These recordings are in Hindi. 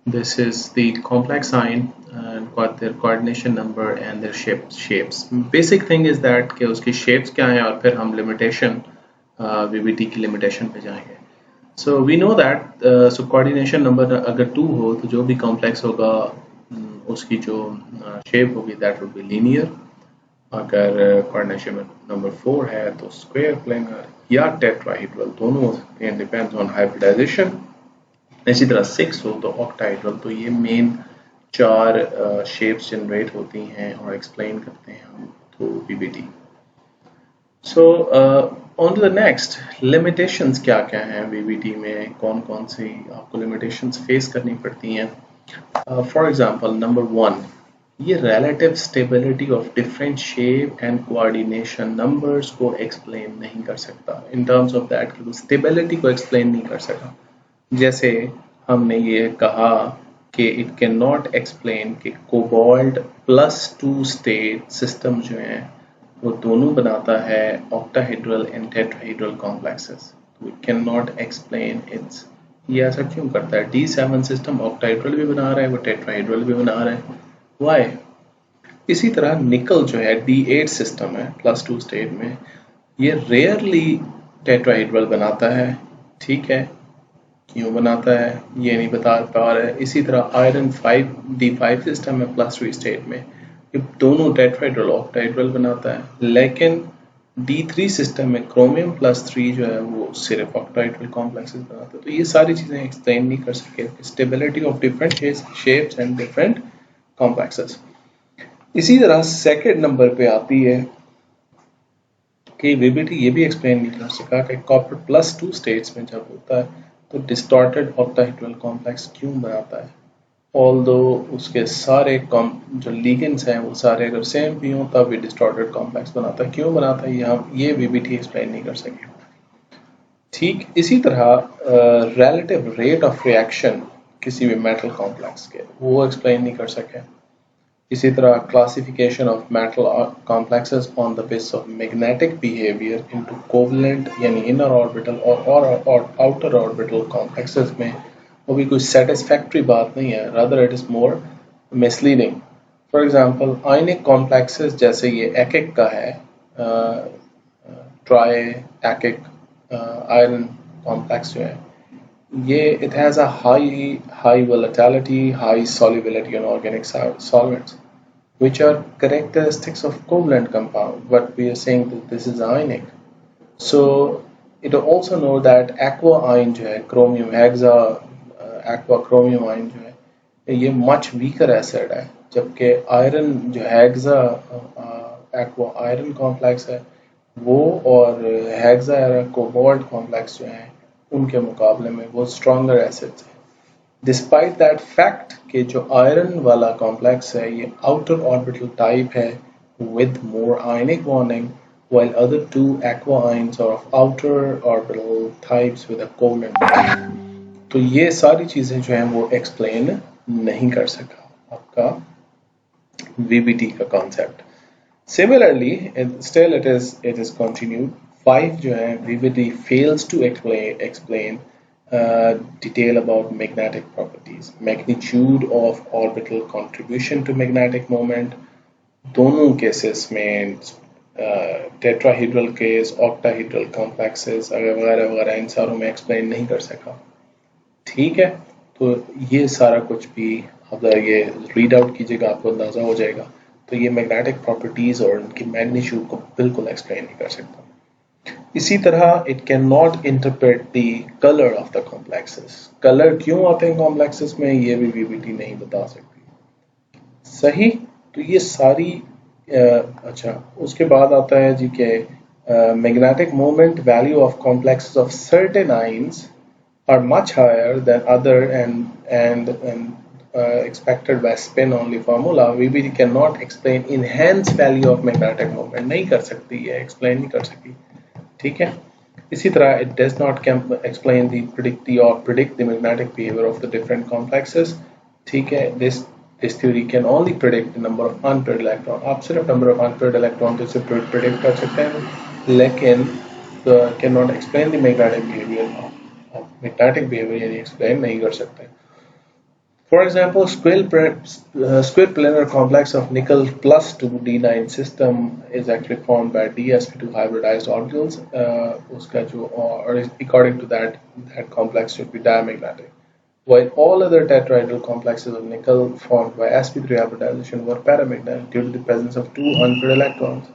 This is the complex sign and got their coordination number and their shapes. Basic thing is that कि उसकी shapes क्या हैं और फिर हम limitation VBT की limitation पे जाएंगे. So we know that so coordination number अगर 2 हो तो जो भी complex होगा उसकी जो shape होगी that would be linear. अगर coordination number 4 है तो square planar या tetrahedral दोनों हो सकते हैं, depends on hybridization. इसी तरह 6 हो तो ऑक्टाहेड्रल. तो ये मेन 4 शेप्स जनरेट होती हैं और एक्सप्लेन करते हैं हम through PBT. So on to the next, limitations क्या क्या हैं वीबीटी में, कौन कौन सी आपको लिमिटेशंस फेस करनी पड़ती हैं. फॉर एग्जांपल नंबर 1, ये relative stability of different shape and coordination numbers को एक्सप्लेन नहीं कर सकता. इन टर्म्स ऑफ दैट कि वो स्टेबिलिटी को एक्सप्लेन नहीं कर सका. जैसे हमने ये कहा कि इट कैन नॉट एक्सप्लेन कि कोबाल्ट +2 स्टेट सिस्टम जो हैं वो दोनों बनाता है ऑक्टाहेड्रल एंड टेट्राहेड्रल कॉम्प्लेक्सेस. तो it can not explain it's. ये ऐसा क्यों करता है? D7 सिस्टम ऑक्टाहेड्रल भी बना रहा है, वो टेट्राहेड्रल भी बना रहा है. वाई? इसी तरह निकल जो है D8 सिस्टम है +2 स्टेट में, ये रेयरली टेट्राहेड्रल बनाता है. ठीक है, क्यों बनाता है ये नहीं बता पा रहा है. इसी तरह आयरन 5D5 सिस्टम में +3 स्टेट में ये दोनों टेट्राहेड्रल ऑक्टाहेड्रल बनाता है, लेकिन D3 सिस्टम में क्रोमियम +3 जो है वो सिर्फ ऑक्टाहेड्रल कॉम्प्लेक्सेस बनाता है. तो ये सारी चीजें एक्सप्लेन नहीं कर सके stability of different shapes and different complexes. इसी तरह सेकेंड नंबर पे आती है कि वीबीटी ये भी एक्सप्लेन नहीं कर सका कि कॉपर +2 स्टेट्स में जब होता है तो डिस्टॉर्टेड ऑक्टाहेड्रल कॉम्प्लेक्स क्यों बनाता है. ऑल्दो उसके सारे जो लिगेंड्स हैं वो सारे अगर सेम भी हों तब भी डिस्टॉर्टेड कॉम्प्लेक्स बनाता है. क्यों बनाता है यहाँ ये वीबीटी एक्सप्लेन नहीं कर सके. ठीक इसी तरह रिलेटिव रेट ऑफ रिएक्शन किसी भी मेटल कॉम्प्लेक्स के वो एक्सप्लेन नहीं कर सके. इसी तरह classification of metal complexes on the basis of magnetic behaviour into covalent यानी इनर ऑर्बिटल और आउटर ऑर्बिटल कॉम्प्लेक्सेस में वो भी कोई सेटिस्फैक्ट्री बात नहीं है, rather it is more misleading. For example ionic complexes जैसे ये एकिक का है, ट्राई एकिक आयरन कॉम्प्लेक्स जो है ये it has a high volatility, high solubility on organic solvents, which are characteristics of covalent compound. But we are saying that this is ionic. So it also know that aqua ion जो है chromium hexa aqua chromium ion जो है ये much weaker acid है, जबकि iron जो hexa aqua iron complex है वो और hexa cobalt complex जो है उनके मुकाबले में वो स्ट्रॉन्गर एसिड्स है. डिस्पाइट दैट फैक्ट कि जो आयरन वाला कॉम्प्लेक्स है ये आउटर ऑर्बिटल टाइप है with more ionic bonding, while other two aqua ions are of outer orbital types with a covalent bond. तो ये सारी चीजें जो हैं वो एक्सप्लेन नहीं कर सका आपका VBT का concept. Similarly, still it is continued. 5 जो है VBT fails to explain detail about magnetic properties, magnitude of orbital contribution to magnetic moment. दोनों केसेस में टेट्राहेड्रल केस, ऑक्टाहेड्रल कॉम्प्लेक्सेस वगैरह वगैरह इन सारों में एक्सप्लेन नहीं कर सका. ठीक है, तो ये सारा कुछ भी अगर ये रीड आउट कीजिएगा आपको अंदाजा हो जाएगा. तो ये मैग्नेटिक प्रॉपर्टीज और उनकी मैग्नीट्यूड को बिल्कुल एक्सप्लेन नहीं कर सकता. इसी तरह it can not interpret the colour of the complexes. Colour क्यों आते हैं कॉम्प्लेक्सेस में ये भी वीबीटी नहीं बता सकती. सही, तो ये सारी अच्छा उसके बाद आता है जी के magnetic moment value of complexes of certain ions are much higher than other and expected by spin only formula. VBT cannot explain enhanced value of magnetic moment. नहीं कर सकती है, explain नहीं कर सकती. ठीक है, इसी तरह it does not explain the predict the magnetic behavior of the different complexes. ठीक है, this theory can only predict the number of unpaired electron. आप सिर्फ number of unpaired electron को सिर्फ predict कर सकते हैं, लेकिन cannot explain the magnetic behavior यानी एक्सप्लेन नहीं कर सकते. For example, square planar complex of nickel plus 2D9 system is actually formed by dsp2 hybridized orbitals. Uska jo, or according to that complex should be diamagnetic. While all other tetrahedral complexes of nickel formed by sp3 hybridization were paramagnetic due to the presence of two unpaired electrons.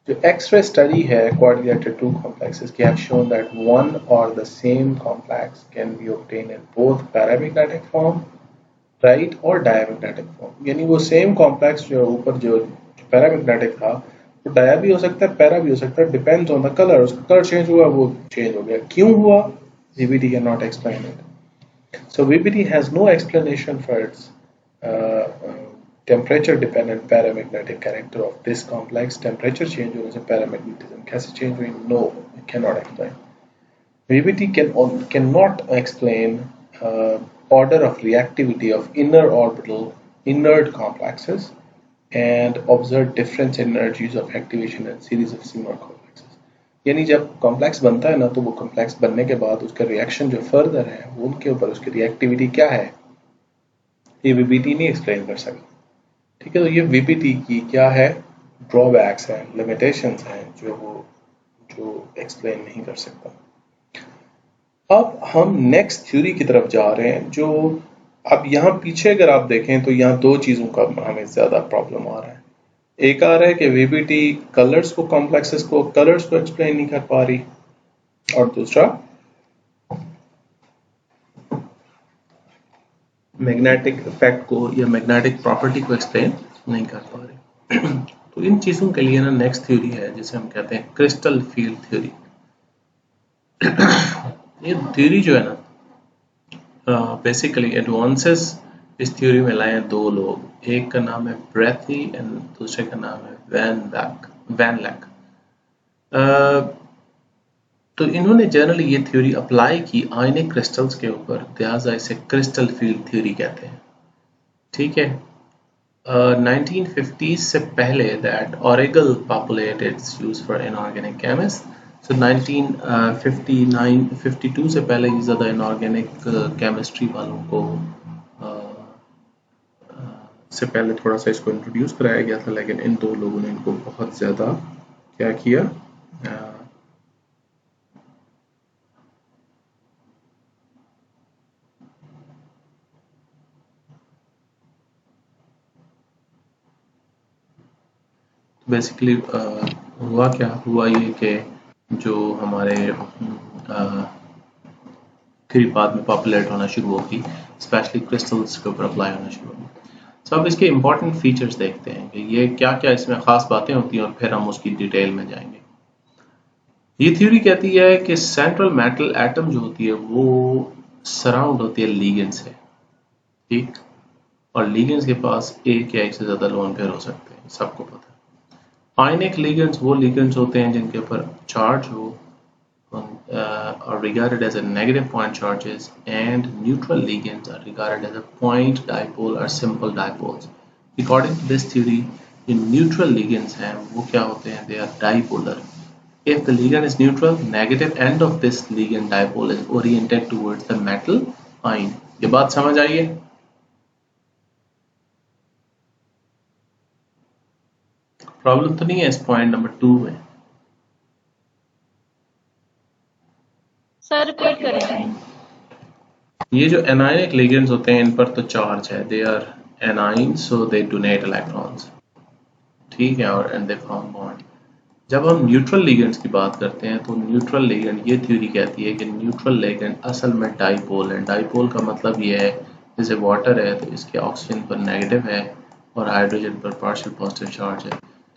The X-ray study here, quadrilateral two complexes, have shown that one or the same complex can be obtained in both paramagnetic form, right, और डायमैग्नेटिक फॉर्म. यानी वो सेम कॉम्प्लेक्स जो ऊपर जो पैरामैग्नेटिक था वो डाया भी हो सकता है, पैरा भी हो सकता है, डिपेंड्स ऑन द कलर. उसका कलर चेंज हुआ, वो चेंज हो गया. क्यों हुआ? VBT can not explain it. So VBT has no explanation for its temperature dependent paramagnetic character of this complex. Temperature change होने से paramagnetism कैसे change हुई? No, it cannot explain. VBT cannot explain order of reactivity of inner orbital inert complexes and observe difference in energies of activation and series of similar complexes. यानी जब कॉम्प्लेक्स बनता है ना, तो वो कॉम्प्लेक्स बनने के बाद उसका रिएक्शन जो फर्दर है वो उनके ऊपर उसकी रिएक्टिविटी क्या है, ये VBT नहीं एक्सप्लेन कर सकता. ठीक है, तो ये VBT की क्या है, ड्रॉबैक्स हैं, लिमिटेशंस हैं जो एक्सप्लेन नहीं कर सकता. अब हम नेक्स्ट थ्योरी की तरफ जा रहे हैं. जो अब यहाँ पीछे अगर आप देखें तो यहाँ दो चीज़ों का हमें ज़्यादा प्रॉब्लम आ रहा है. एक आ रहा है कि VBT कलर्स को, कॉम्प्लेक्सेस को, कलर्स को एक्सप्लेन नहीं कर पा रही, और दूसरा मैग्नेटिक इफेक्ट को या मैग्नेटिक प्रॉपर्टी को एक्सप्लेन नहीं कर पा रही. तो इन चीज़ों के लिए ना नेक्स्ट थ्योरी है जिसे हम कहते हैं क्रिस्टल फील्ड थ्योरी. ये थ्योरी जो है ना, बेसिकली एडवांसेस इस थ्योरी में लाए हैं दो लोग. एक का नाम है ब्रेथी एंड दूसरे का नाम है वैन लैक. तो इन्होंने जनरली ये थ्योरी अप्लाई की आयनिक क्रिस्टल्स के ऊपर, लिहाजा इसे क्रिस्टल फील्ड थ्योरी कहते हैं. ठीक है. 1950s से पहले that Orgel populated its use for inorganic chemist. So 1952 से पहले ही ज़्यादा इनऑर्गेनिक केमिस्ट्री वालों को से पहले थोड़ा सा इसको इंट्रोड्यूस कराया गया था, लेकिन इन दो लोगों ने इनको बहुत ज़्यादा क्या किया, बेसिकली हुआ ये कि जो हमारे थ्योरी बाद में पॉपुलेट होना शुरू होगी, स्पेशली क्रिस्टल्स के ऊपर अप्लाई होना शुरू होगी. सो अब इसके इंपॉर्टेंट फीचर्स देखते हैं कि ये क्या क्या इसमें ख़ास बातें होती हैं और फिर हम उसकी डिटेल में जाएंगे. ये थ्योरी कहती है कि सेंट्रल मेटल एटम जो होती है वो सराउंड होती है लिगेंड से. ठीक, और लिगेंड्स के पास एक या एक से ज़्यादा लोन पेयर हो सकते हैं, सबको पता है. आयनिक लिगेंड्स वो लिगेंड्स होते हैं जिनके ऊपर चार्ज हो are regarded as a negative point charges, and neutral ligands are regarded as a point dipole or simple dipoles. According to this theory, in neutral ligands हैं वो क्या होते हैं, they are dipolar. If the ligand is neutral, negative end of this ligand dipole is oriented towards the metal ion. ये बात समझ आई है? प्रॉब्लम तो नहीं है इस पॉइंट नंबर 2 में? सर रिपीट करें. ये जो एनायनिक लिगेंड्स होते हैं इन पर तो चार्ज है, they are anion, so they donate electrons. ठीक है, और एंड दे फॉर्म बॉन्ड. जब हम न्यूट्रल लिगेंड्स की बात करते हैं तो न्यूट्रल लिगेंड, ये थ्योरी कहती है कि न्यूट्रल लिगेंड असल में डाइपोल है. डाइपोल का मतलब ये है जैसे वाटर है तो इसके ऑक्सीजन पर नेगेटिव है और हाइड्रोजन पर पार्शियल पॉजिटिव चार्ज है.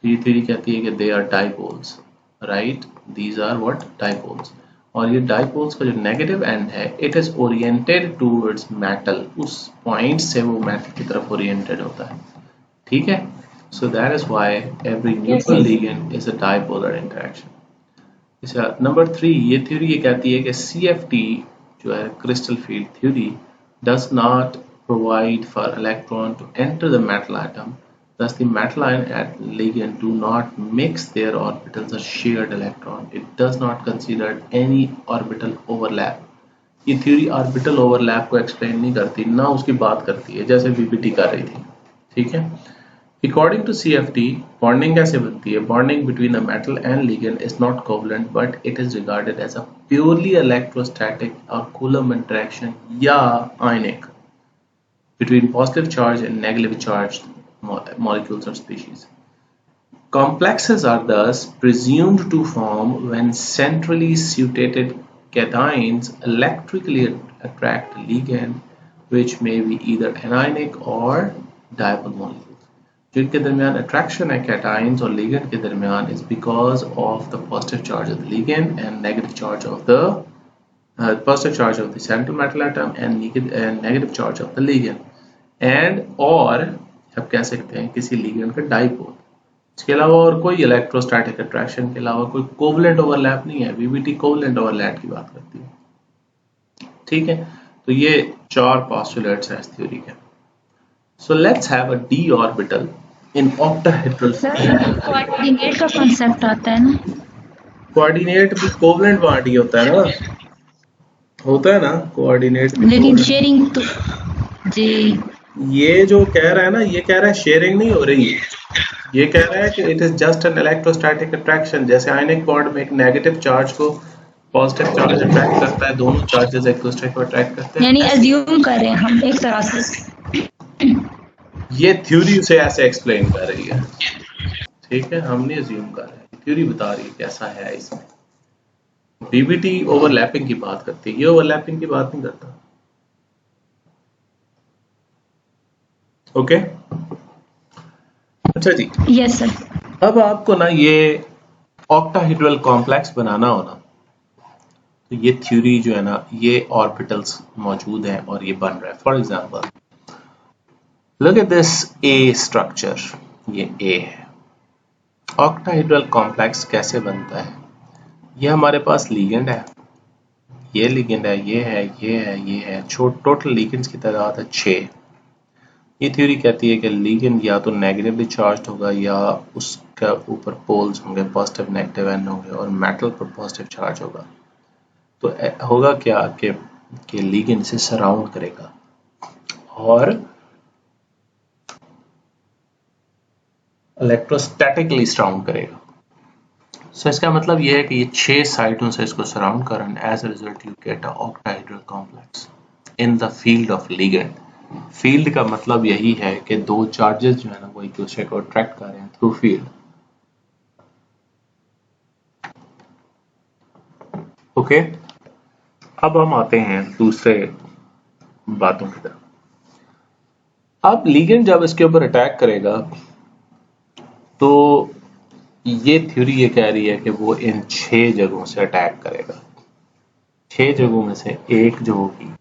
तो ये थ्योरी कहती है कि they are dipoles, right, these are what, dipoles. और ये डाइपोल्स का जो नेगेटिव एंड है, it is oriented towards metal, उस पॉइंट से वो मेटल की तरफ ओरिएंटेड होता है. ठीक है, so that is why every neutral ligand is a dipolar interaction. अच्छा, नंबर 3, ये थ्योरी ये कहती है कि CFT जो है crystal field theory does not provide for electron to enter the metal atom. Thus the metal ion and ligand do not mix their orbitals or shared electron. It does not consider any orbital overlap. ये थ्योरी ऑर्बिटल ओवरलैप को एक्सप्लेन नहीं करती, ना उसकी बात करती है, जैसे बीबीटी कर रही थी। ठीक है। According to CFT, bonding कैसे बनती है? Bonding between a metal and ligand is not covalent, but it is regarded as a purely electrostatic or Coulomb interaction या ionic between positive charge and negative charged molecules or species. Complexes are thus presumed to form when centrally situated cations electrically attract ligand, which may be either anionic or dipole molecule. जिनके दरमियान अट्रैक्शन है कैटाइंस और लिगेंड के दरमियान is because of the positive charge of the ligand and negative charge of the positive charge of the central metal atom and negative charge of the ligand and और आप कह सकते हैं किसी लिगेंड का डाइपोल। इसके अलावा और कोई इलेक्ट्रोस्टैटिक अट्रैक्शन के अलावा कोई कोवलेंट ओवरलैप नहीं है। वीबीटी कोवलेंट ओवरलैप की बात करती है। ठीक है, तो ये 4 पोस्टुलेट्स हैं इस थ्योरी के। So let's have a d orbital in octahedral form. Coordinate का कांसेप्ट आता है ना? कोऑर्डिनेट भी कोवलेंट बॉन्ड ही होता है ना, कोऑर्डिनेट। लेकिन शेयरिंग तो जी, ये जो कह रहा है ना, ये कह रहा है शेयरिंग नहीं हो रही, ये कह रहा है कि it is just an electrostatic attraction. जैसे आयनिक बॉन्ड में एक नेगेटिव चार्ज को पॉजिटिव चार्ज अट्रैक्ट करता है, दोनों चार्जेस एक दूसरे को अट्रैक्ट करते हैं। यानी अज्यूम कर रहे हैं हम एक तरह से। ये थ्योरी उसे ऐसे एक्सप्लेन कर रही है। ठीक है, हम नहीं अज्यूम कर रहे हैं, थ्योरी बता रही है कैसा है इसमें। बीबीटी ओवरलैपिंग की बात करती है, ये ओवरलैपिंग की बात नहीं करता। ओके, अच्छा जी, यस सर। अब आपको ना ये ऑक्टाहेड्रल कॉम्प्लेक्स बनाना हो ना, तो ये थ्योरी जो है ना, ये ऑर्बिटल्स मौजूद हैं और ये बन रहा है। For example look at this A structure, ये ए है। ऑक्टाहेड्रल कॉम्प्लेक्स कैसे बनता है? ये हमारे पास लिगेंड है, ये लिगेंड है, ये है, ये है, ये है। टोटल लिगेंड्स की तादाद है 6। ये थ्योरी कहती है कि लिगेंड या तो नेगेटिवली चार्ज होगा या उसका ऊपर पोल्स होंगे, पॉजिटिव नेगेटिव एन होंगे, और मेटल पर पॉजिटिव चार्ज होगा। तो होगा क्या कि लिगेंड से सराउंड करेगा और इलेक्ट्रोस्टैटिकली सराउंड करेगा। सो इसका मतलब यह है कि ये 6 साइडों से इसको सराउंड करें। As a result you get a octahedral complex in the field of ligand. Field का मतलब यही है कि दो चार्जेस जो है ना, वो एक दूसरे को अट्रैक्ट कर रहे हैं थ्रू फील्ड। ओके, अब हम आते हैं दूसरे बातों की तरफ। अब लिगेंड जब इसके ऊपर अटैक करेगा तो ये थ्योरी ये कह रही है कि वो इन 6 जगहों से अटैक करेगा। 6 जगहों में से एक जो होगी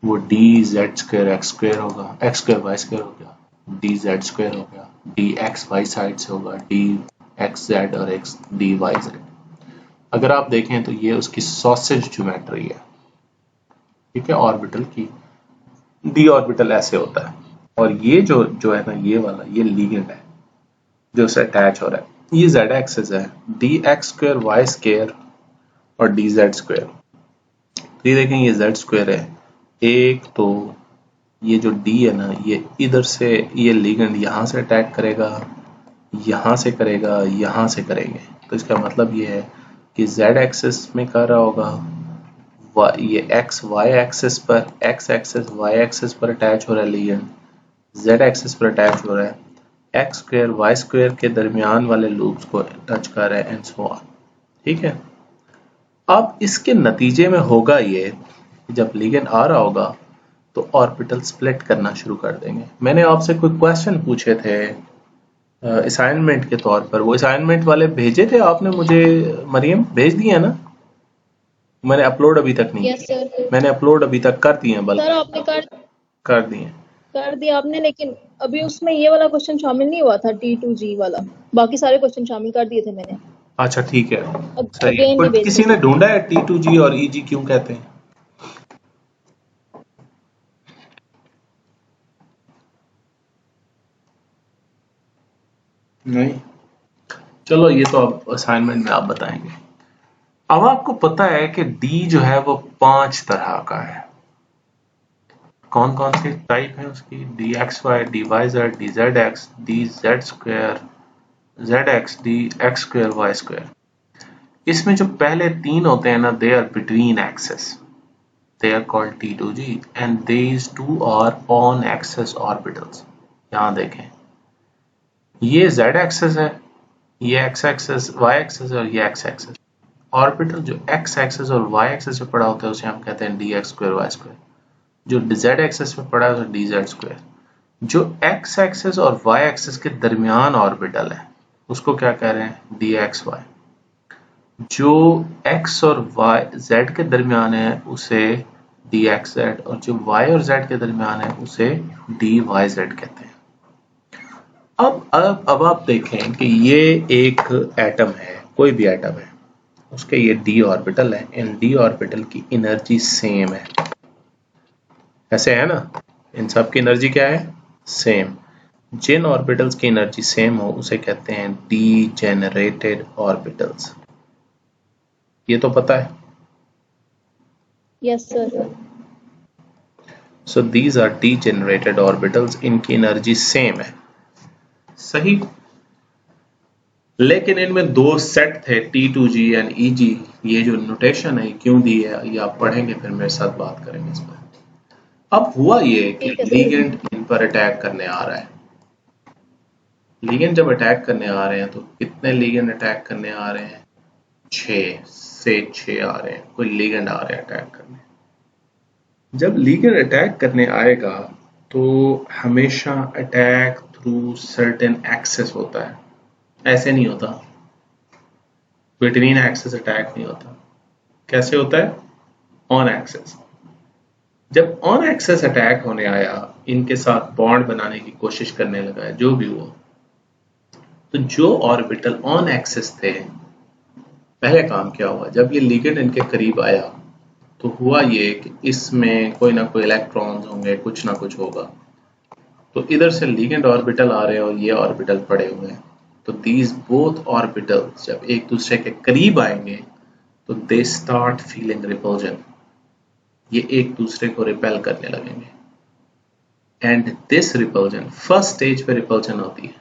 वो D Z square x square होगा, एक्स स्क्वायर वाई स्क्वायर हो गया, डी जेड स्क्वायर हो गया, डी एक्स वाई साइड से होगा, डी एक्स जेड और एक्स डी वाई जेड। अगर आप देखें तो ये उसकी सॉसेज ज्योमेट्री है। ठीक है, ऑर्बिटल की डी ऑर्बिटल ऐसे होता है, और ये जो है ना, ये वाला ये लिगेंड है जो उससे अटैच हो रहा है। ये जेड एक्सिस है, D X square Y square और डी जेड स्क्वायर। तो ये देखें, ये जेड स्क्वायर है एक, तो ये जो डी है ना, ये इधर से ये लिगेंड यहाँ से अटैक करेगा, यहाँ से करेगा, यहाँ से करेंगे। तो इसका मतलब ये है कि जेड एक्सिस में कर रहा होगा, ये एक्स वाई एक्सिस पर, एक्स एक्सिस वाई एक्सिस पर अटैच हो रहा है लिगेंड, जेड एक्सिस पर अटैच हो रहा है, एक्स स्क्वायर वाई स्क्वायर के दरमियान वाले लूप्स को टच कर रहा है एंड सो ऑन। ठीक है, अब इसके नतीजे में होगा ये, जब लिगेंड आ रहा होगा तो ऑर्बिटल स्प्लिट करना शुरू कर देंगे। मैंने आपसे कोई क्वेश्चन पूछे थे असाइनमेंट के तौर पर, वो असाइनमेंट वाले भेजे थे आपने मुझे, मरियम भेज दिए ना? मैंने अपलोड अभी तक नहीं किया। मैंने अपलोड अभी तक कर दिए हैं, बल्कि सर आपने कर दिए। कर दिया आपने, लेकिन अभी उसमें ये वाला क्वेश्चन शामिल नहीं हुआ था, T2G वाला। बाकी सारे क्वेश्चन शामिल कर दिए थे मैंने। अच्छा ठीक है, सही। अगेन कोई किसी ने ढूंढा है T2G और EG क्यों कहते हैं? नहीं, चलो ये तो अब असाइनमेंट में आप बताएंगे। अब आपको पता है कि डी जो है वो 5 तरह का है। कौन कौन सी टाइप है उसकी? D X Y, D Y Z, D Z X, D Z square, Z X, D X square, Y square. इसमें जो पहले 3 होते हैं ना, they are between axes, they are called T2G and these two are on axis orbitals। यहां देखें, ये z एक्सेस है, ये x एक्सेस, y एक्सेस और ये x एक्सेस। ऑर्बिटल जो x एक्सेस और y एक्सेस पे पड़ा होता है उसे हम कहते हैं dx स्क्वायर y स्क्वायर। जो z एक्सेस पे पड़ा है उसे dz स्क्वायर। जो x एक्सेस और y एक्सेस के दरमियान ऑर्बिटल है उसको क्या कह रहे हैं? dxy। जो x और y z के दरमियान है उसे dxz, और जो y और z के दरमियान है उसे dyz कहते हैं। अब आप देखें कि ये एक एटम है, कोई भी एटम है, उसके ये d ऑर्बिटल है, इन d ऑर्बिटल की एनर्जी सेम है, ऐसे है ना? इन सब की एनर्जी क्या है? सेम। जिन ऑर्बिटल्स की एनर्जी सेम हो उसे कहते हैं डीजेनरेटेड ऑर्बिटल्स। ये तो पता है? Yes sir. So these are degenerated orbitals, इनकी एनर्जी सेम है, सही। लेकिन इनमें 2 सेट थे, T2G एंड EG। ये जो नोटेशन है क्यों दी है ये आप पढ़ेंगे, फिर मेरे साथ बात करेंगे इस पर। अब हुआ ये कि लिगेंड इन पर अटैक करने आ रहा है। लिगेंड जब अटैक करने आ रहे हैं तो कितने लिगेंड अटैक करने आ रहे हैं? 6 से 6 आ रहे हैं, कोई लिगेंड आ रहे हैं अटैक करने। जब लिगेंड अटैक करने आएगा तो हमेशा अटैक थ्रू सर्टेन एक्सेस होता है, ऐसे नहीं होता, बिटवीन एक्सेस अटैक नहीं होता। कैसे होता है? On axes. जब ऑन एक्सेस अटैक होने आया, इनके साथ बॉन्ड बनाने की कोशिश करने लगा है, जो भी हुआ, तो जो ऑर्बिटल ऑन एक्सेस थे, पहले काम क्या हुआ, जब ये लिगेंड इनके करीब आया तो हुआ ये कि इसमें कोई ना कोई इलेक्ट्रॉन्स होंगे, कुछ ना कुछ होगा। तो इधर से लिगेंड ऑर्बिटल आ रहे हैं और ये ऑर्बिटल पड़े हुए हैं, तो दीज बोथ ऑर्बिटल्स जब एक दूसरे के करीब आएंगे तो दे स्टार्ट फीलिंग रिपल्जन, ये एक दूसरे को रिपेल करने लगेंगे। And this repulsion, first stage पे रिपल्जन होती है,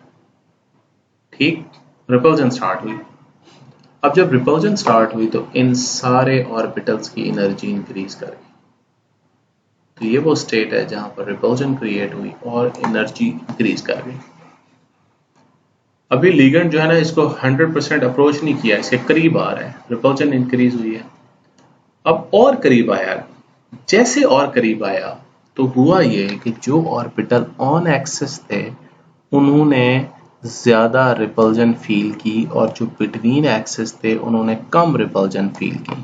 ठीक, रिपल्जन स्टार्ट हुई। अब जब रिपल्जन स्टार्ट हुई तो इन सारे ऑर्बिटल्स की एनर्जी इंक्रीज कर गई। तो ये वो स्टेट है जहां पर रिपल्जन क्रिएट हुई और एनर्जी इंक्रीज कर गई। अभी लिगेंड जो है ना, इसको 100% अप्रोच नहीं किया, इसके करीब आ रहा है, रिपल्जन इंक्रीज हुई है। अब और करीब आया, जैसे और करीब आया तो हुआ ये कि जो ऑर्बिटल ऑन एक्सिस थे उन्होंने ज्यादा रिपल्जन फील की और जो बिटवीन एक्सिस थे उन्होंने कम रिपल्जन फील की,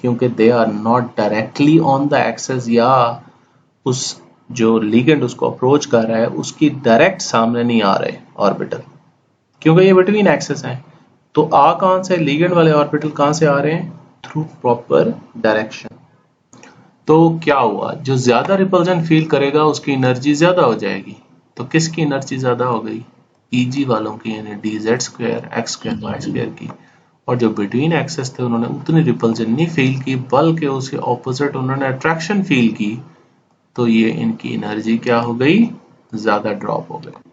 क्योंकि they are not directly on the axis, या उस जो लिगेंड उसको अप्रोच कर रहा है उसकी डायरेक्ट सामने नहीं आ रहे ऑर्बिटल, क्योंकि ये बिटवीन एक्सिस हैं। तो आ कहां से? लिगेंड वाले ऑर्बिटल कहां से आ रहे हैं? Through proper direction. तो क्या हुआ, जो ज्यादा रिपल्जन फील करेगा उसकी एनर्जी ज्यादा हो जाएगी। तो किसकी एनर्जी ज्यादा हो गई? EG वालों की, यानी dz square, x square, y square की। और जो बिटवीन एक्सेस थे उन्होंने उतनी रिपल्जन नहीं फील की, बल्कि उसके ऑपोजिट उन्होंने अट्रैक्शन फील की। तो ये इनकी एनर्जी क्या हो गई? ज्यादा ड्रॉप हो गई।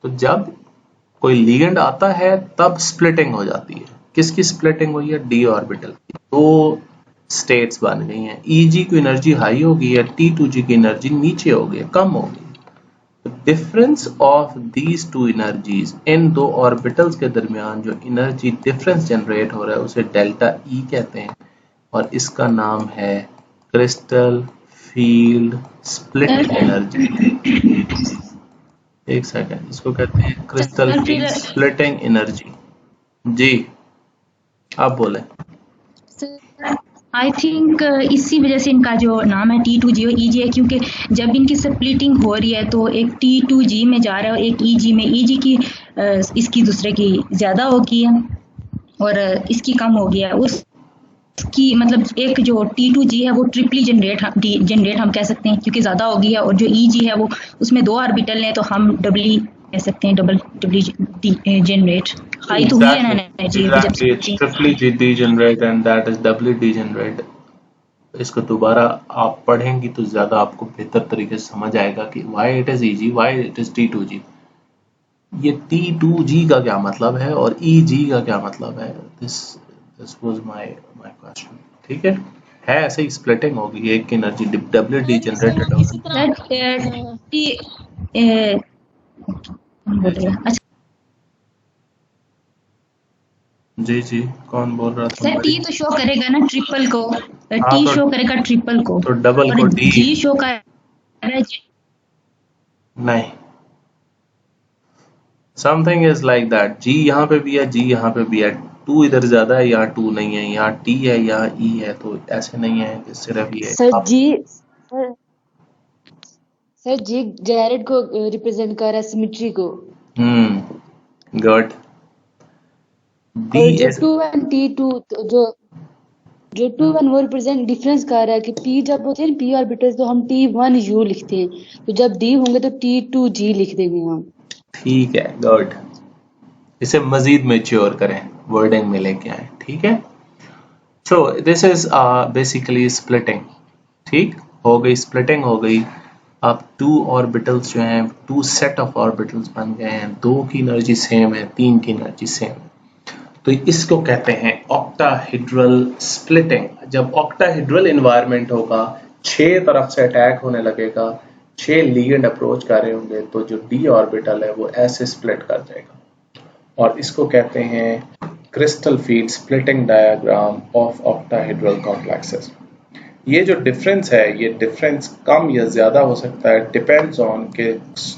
तो जब कोई लिगेंड आता है तब स्प्लिटिंग हो जाती है। किसकी स्प्लिटिंग हुई है? d ऑर्बिटल की। दो स्टेट्स बन गई हैं, EG की एनर्जी हाई हो गई है, T2G की एनर्जी नीचे हो गई, कम हो गई। Difference of these two energies, इन दो ऑर्बिटल्स के दरमियान जो एनर्जी डिफरेंस जनरेट हो रहा है उसे डेल्टा E कहते हैं, और इसका नाम है क्रिस्टल फील्ड स्प्लिट एनर्जी। एक सेकंड, इसको कहते हैं क्रिस्टल फील्ड स्प्लिटिंग एनर्जी। जी आप बोले। आई थिंक इसी वजह से इनका जो नाम है T2G और EG है, क्योंकि जब इनकी स्प्लिटिंग हो रही है तो एक T2G में जा रहा है और एक EG में, EG की इसकी दूसरे की ज़्यादा होगी है और इसकी कम हो गया है। उसकी मतलब एक जो T2G है वो ट्रिपली जनरेट हम कह सकते हैं, क्योंकि ज़्यादा होगी है, और जो EG है वो उसमें 2 ऑर्बिटल हैं तो हम डबली कह सकते हैं डबल डीजेनरेट। हाई तो हुई है ना एनर्जी जब Exactly. It's triply degenerate and that is doubly degenerate. इसको दोबारा आप पढ़ेंगी तो ज़्यादा आपको बेहतर तरीके से समझ आएगा कि why it is EG, why it is T2G. ये T2G का क्या मतलब है और EG का क्या मतलब है? This was my question. ठीक है ऐसे ही स्प्लिटिंग होगी, एक की एनर्जी डबली डीजनरेटेड होगी। इसी तरह बोल रहे हैं अच्छा जी जी कौन बोल रहा था? सर टी तो शो करेगा ना ट्रिपल को, टी तो शो करेगा ट्रिपल को, तो डबल को डी जी शो कर रहा है नहीं, समथिंग इज लाइक दैट। जी यहाँ पे भी है, जी यहाँ पे भी है, टू इधर ज्यादा है, यहाँ टू नहीं है, यहाँ टी है, यहाँ ई है, तो ऐसे नहीं है कि सिर्फ ये सर जी सर जी जेरेड को रिप्रेजेंट कर रहा है सिमेट्री को। गुड। और जो 2 1 T2 जो 2 1 वो रिप्रेजेंट डिफरेंस कर रहा है कि P जब होते हैं P ऑर्बिटल्स तो हम T1U लिखते हैं, तो जब D होंगे तो T2G लिख देंगे हम। ठीक है, गुड। इसे मजीद मैच्योर करें, वर्डिंग में लेके आए, ठीक है। So this is basically splitting. ठीक हो गई, स्प्लिटिंग हो गई। अब टू ऑर्बिटल्स जो हैं, टू सेट ऑफ ऑर्बिटल्स बन गए हैं, दो की एनर्जी सेम है, तीन की एनर्जी सेम है, तो इसको कहते हैं ऑक्टाहेड्रल स्प्लिटिंग। जब ऑक्टाहेड्रल एनवायरनमेंट होगा, 6 तरफ से अटैक होने लगेगा, 6 लिगेंड अप्रोच कर रहे होंगे, तो जो डी ऑर्बिटल है वो ऐसे स्प्लिट कर जाएगा, और इसको कहते हैं crystal field splitting diagram of octahedral complexes. ये जो डिफरेंस है, ये डिफरेंस कम या ज्यादा हो सकता है, डिपेंड्स ऑन के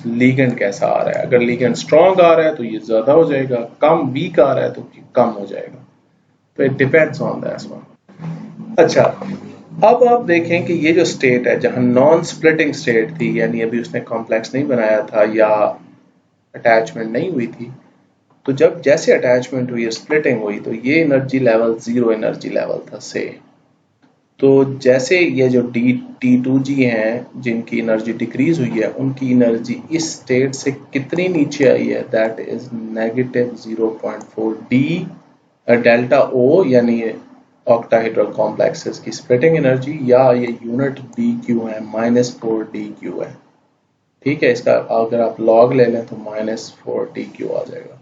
लिगेंड कैसा आ रहा है। अगर लिगेंड स्ट्रॉन्ग आ रहा है तो ये ज्यादा हो जाएगा, कम वीक आ रहा है तो कम हो जाएगा, तो it depends on that one. अच्छा, अब आप देखें कि ये जो स्टेट है जहां नॉन स्प्लिटिंग स्टेट थी, यानी अभी उसने कॉम्प्लेक्स नहीं बनाया था या अटैचमेंट नहीं हुई थी, तो जब जैसे अटैचमेंट हुई, स्प्लिटिंग हुई, तो ये एनर्जी लेवल 0 एनर्जी लेवल था से। तो जैसे ये जो T2G हैं जिनकी एनर्जी डिक्रीज हुई है, उनकी एनर्जी इस स्टेट से कितनी नीचे आई है, that is -0.4 D delta O, यानी ऑक्टाहेड्रल कॉम्प्लेक्सेस की स्प्लिटिंग एनर्जी, या ये यूनिट DQ है, -4 DQ है। ठीक है, इसका अगर आप लॉग ले लें तो -4 DQ आ जाएगा,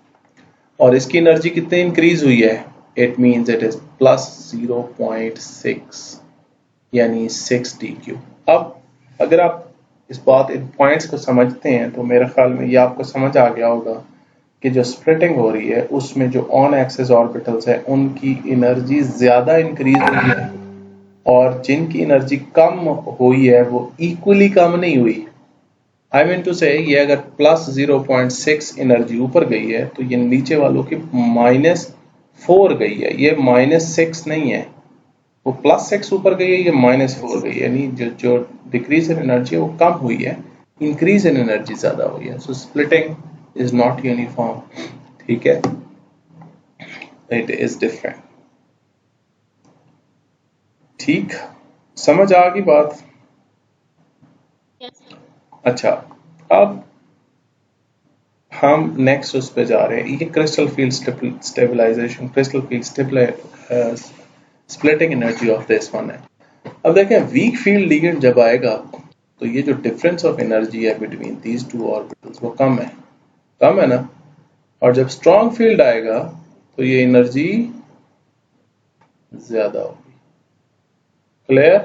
और इसकी एनर्जी कितनी इंक्रीज हुई है, इट मीन्स इट इज +0.6 यानी 6 DQ। अब अगर आप इस बात, इन पॉइंट्स को समझते हैं, तो मेरे ख्याल में ये आपको समझ आ गया होगा कि जो स्प्लिटिंग हो रही है उसमें जो ऑन एक्सिस ऑर्बिटल्स है उनकी एनर्जी ज्यादा इंक्रीज हुई है, और जिनकी एनर्जी कम हुई है वो इक्वली कम नहीं हुई। आई मीन टू से ये अगर +0.6 एनर्जी ऊपर गई है तो ये नीचे वालों की -4 गई है, ये -6 नहीं है, वो +6 ऊपर गई है, ये -4 गई है, यानी जो डिक्रीज इन एनर्जी है वो कम हुई है, इंक्रीज इन एनर्जी ज्यादा हुई है। सो स्प्लिटिंग इज नॉट यूनिफॉर्म, ठीक है, इट इज डिफरेंट। ठीक, समझ आ गई बात? अच्छा, अब हम नेक्स्ट उस पे जा रहे हैं, ये crystal field stabilisation, crystal field splitting energy of this one है। अब देखें, वीक फील्ड लिगेंड जब आएगा तो ये जो डिफरेंस ऑफ एनर्जी है बिटवीन दीज टू ऑर्बिटल्स वो कम है ना, और जब स्ट्रॉन्ग फील्ड आएगा तो ये एनर्जी ज्यादा होगी। क्लियर?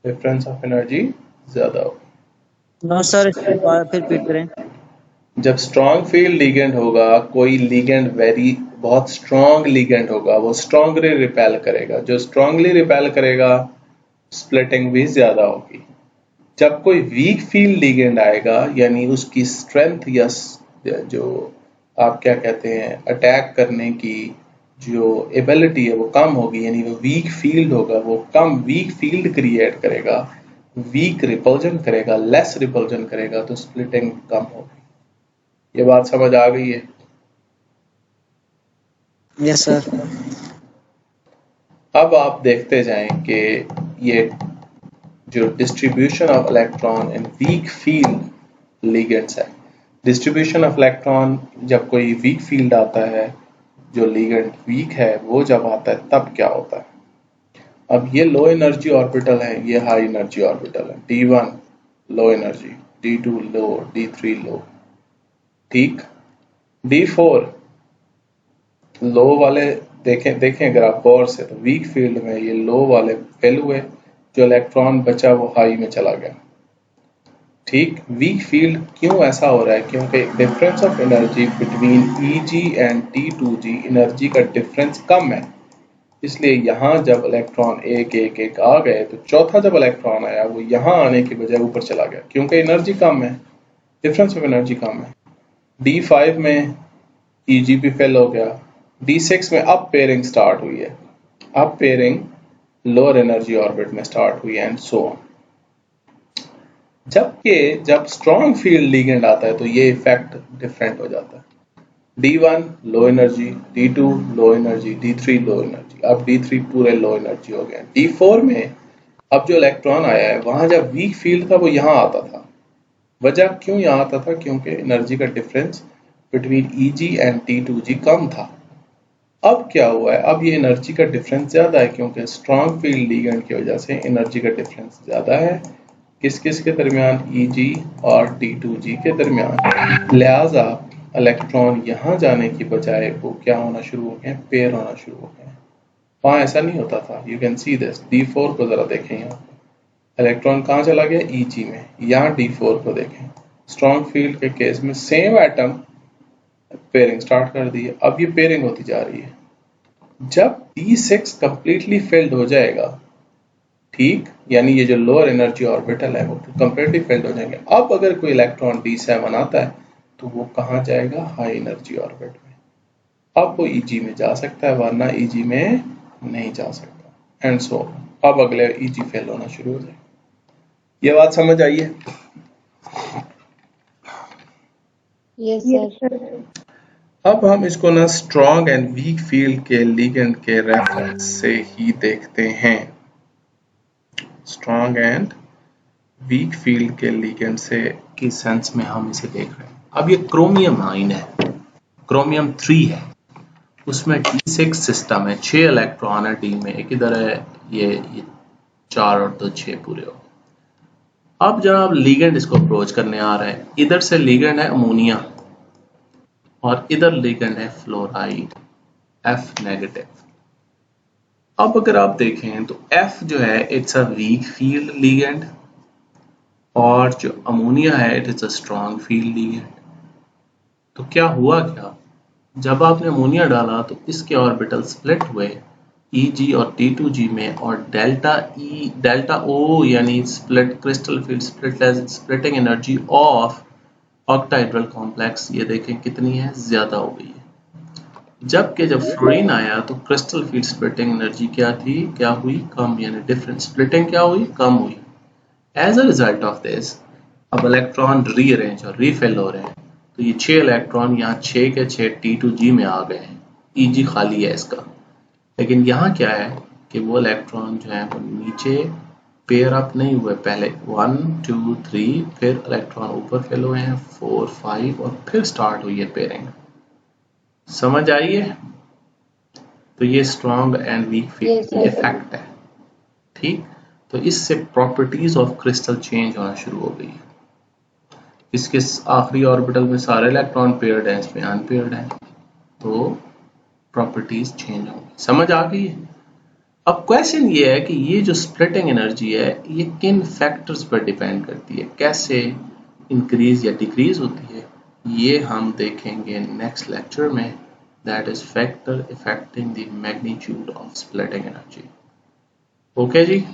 डिफरेंस ऑफ एनर्जी ज्यादा होगी। नो सर, फिर रिपीट करें। जब स्ट्रॉन्ग फील्ड लिगेंड होगा, कोई लिगेंड बहुत स्ट्रॉन्ग लिगेंड होगा, वो स्ट्रॉन्गली रिपेल करेगा, जो स्ट्रॉन्गली रिपेल करेगा स्प्लिटिंग भी ज्यादा होगी। जब कोई वीक फील्ड लिगेंड आएगा, यानी उसकी स्ट्रेंथ या जो आप क्या कहते हैं अटैक करने की जो एबिलिटी है वो कम होगी, यानी वो वीक फील्ड होगा, वो कम वीक फील्ड क्रिएट करेगा, वीक रिपल्जन करेगा, लेस रिपल्जन करेगा, तो स्प्लिटिंग कम होगी। ये बात समझ आ गई है? Yes sir. अब आप देखते जाएं कि ये जो distribution of electron in weak field ligands है, डिस्ट्रीब्यूशन ऑफ इलेक्ट्रॉन, जब कोई वीक फील्ड आता है, जो लिगेंड वीक है वो जब आता है तब क्या होता है। अब ये लो एनर्जी ऑर्बिटल है, ये हाई एनर्जी ऑर्बिटल है। D1 लो एनर्जी, D2 लो, D3 लो, ठीक। D4 लो वाले देखें अगर आप गौर से, तो वीक फील्ड में ये लो वाले फेल हुए, जो इलेक्ट्रॉन बचा वो हाई में चला गया, ठीक। वीक फील्ड क्यों ऐसा हो रहा है? क्योंकि difference of energy between Eg and T2G, energy का डिफरेंस कम है, इसलिए यहाँ जब इलेक्ट्रॉन एक एक एक आ गए तो चौथा जब इलेक्ट्रॉन आया वो यहाँ आने की बजाय ऊपर चला गया, क्योंकि एनर्जी कम है, डिफरेंस ऑफ एनर्जी कम है। D5 में Eg भी फेल हो गया। D6 में अब पेयरिंग स्टार्ट हुई है, अब पेयरिंग लोअर एनर्जी ऑर्बिट में स्टार्ट हुई एंड सो ऑन। जब स्ट्रॉन्ग फील्ड लिगेंड आता है तो ये इफेक्ट डिफरेंट हो जाता है। D1 low energy, D2 low energy, D3 low energy, अब D3 पूरे लो एनर्जी हो गए। D4 में अब जो इलेक्ट्रॉन आया है, वहां जब वीक फील्ड था वो यहाँ आता था। वजह क्यों यहाँ आता था? क्योंकि एनर्जी का difference between Eg and T2G कम था। अब क्या हुआ है? अब ये एनर्जी का डिफरेंस ज्यादा है, क्योंकि स्ट्रॉन्ग फील्ड लिगेंड की वजह से एनर्जी का डिफरेंस ज्यादा है। किस किस के दरमियान? Eg और T2G के दरमियान। लिहाजा इलेक्ट्रॉन यहाँ जाने की बजाय वो क्या होना शुरू हो गए? पेयर होना शुरू हो गए। वहां ऐसा नहीं होता था। You can see this. D4 को जरा देखें, यहाँ इलेक्ट्रॉन कहाँ चला गया? Eg में। यहाँ D4 को देखें, स्ट्रॉन्ग फील्ड के केस में सेम एटम पेयरिंग स्टार्ट कर दी है, अब ये पेयरिंग होती जा रही है। जब D6 कंप्लीटली फिल्ड हो जाएगा, ठीक, यानी ये जो लोअर एनर्जी ऑर्बिटल है वो कंप्लीटली फिल्ड हो जाएंगे। अब अगर कोई इलेक्ट्रॉन D7 आता है तो वो कहाँ जाएगा? हाई एनर्जी ऑर्बिट में। अब वो Eg में जा सकता है, वरना Eg में नहीं जा सकता एंड सो। अब अगले Eg फेल होना शुरू हो जाएगा। ये बात समझ आई है? Yes sir. अब हम इसको ना स्ट्रॉन्ग एंड वीक फील्ड के लिगेंड के रेफरेंस से ही देखते हैं। स्ट्रॉन्ग एंड वीक फील्ड के लिगेंड से की सेंस में हम इसे देख रहे हैं। अब ये क्रोमियम आयन है, क्रोमियम 3 है, उसमें D6 सिस्टम है, 6 इलेक्ट्रॉन है D में, एक इधर है, ये 4 और 2 6 पूरे हो। अब जब आप लिगेंड इसको अप्रोच करने आ रहे हैं, इधर से लिगेंड है अमोनिया और इधर लिगेंड है फ्लोराइड, F नेगेटिव। अब अगर आप देखें तो F जो है it's a weak field ligand, और जो अमोनिया है it is a strong field ligand. तो क्या हुआ क्या? जब आपने अमोनिया डाला तो इसके ऑर्बिटल स्प्लिट हुए Eg और T2G में, और डेल्टा O यानी split crystal field splitting energy of octahedral complex, ये देखें कितनी है? ज्यादा हो गई है। जबकि जब फ्लोरीन आया तो क्रिस्टल फील्ड स्प्लिटिंग एनर्जी क्या थी? क्या हुई? कम, यानी डिफरेंट स्प्लिटिंग क्या हुई? कम हुई। As a result of this अब इलेक्ट्रॉन रीअरेंज और रीफिल हो रहे हैं, तो ये 6 इलेक्ट्रॉन यहाँ 6 के 6 T2G में आ गए हैं, Eg खाली है इसका। लेकिन यहाँ क्या है कि वो इलेक्ट्रॉन जो है वो नीचे पेयर अप नहीं हुए, पहले 1 2 3, फिर इलेक्ट्रॉन ऊपर फिल हुए हैं 4 5, और फिर स्टार्ट हुई है पेयरिंग। समझ आई है? तो ये strong and weak field effect है, ठीक। तो इससे प्रॉपर्टीज ऑफ क्रिस्टल चेंज होना शुरू हो गई है। इसके आखिरी ऑर्बिटल में सारे इलेक्ट्रॉन पेयर्ड हैं, इसमें अनपेयर्ड हैं, तो प्रॉपर्टीज चेंज होंगी। समझ आ गई? अब क्वेश्चन ये है कि ये जो स्प्लिटिंग एनर्जी है ये किन फैक्टर्स पर डिपेंड करती है, कैसे इंक्रीज या डिक्रीज होती है, ये हम देखेंगे नेक्स्ट लेक्चर में। That is factor affecting the magnitude of splitting energy. Okay ji.